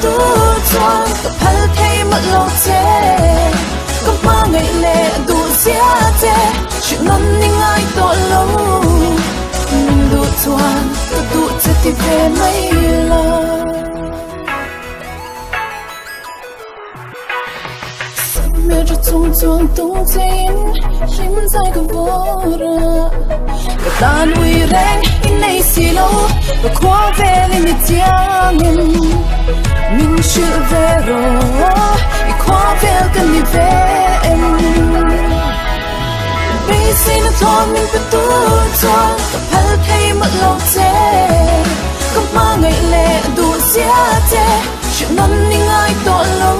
tu chuan ka phal thei mat lo che ka ma ngai le du sia che chi non ni ngai to lo du chuan ka du che ti ve mai lo mẹ cho chung chung tung tin rim dài cái bờ cái tan uy rèn in này xì lâu và khoa về lên nhịp giang mình chưa về rồi khoa về cần đi về em bây giờ nó thon mình phải tu cho tập hợp thay mất lòng thế không mang ngày lệ đủ giá thế chuyện non đi ngay tội lâu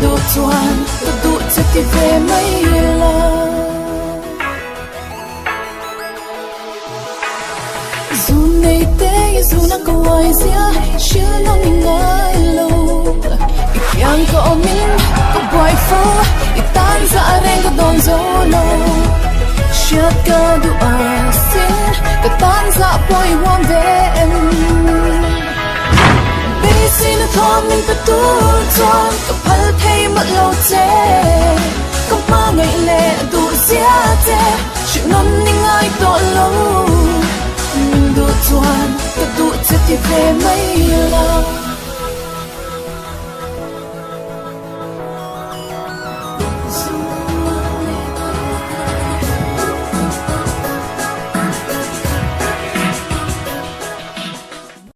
đủ chuan đủ chất thì về mấy lo dù này té dù nắng có ai xia chưa nó mình ngay lâu ít yang có mình có boy phô ít tan ra đen có đòn gió lâu chưa có đủ ai xin có tan ra boy warm về em xin nó thon mình phải tu chuan có phal thei mất lâu che không ma ngày lệ đủ giá che chuyện non ni ngai to lâu đủ chuan có đủ chất thì về mấy lâu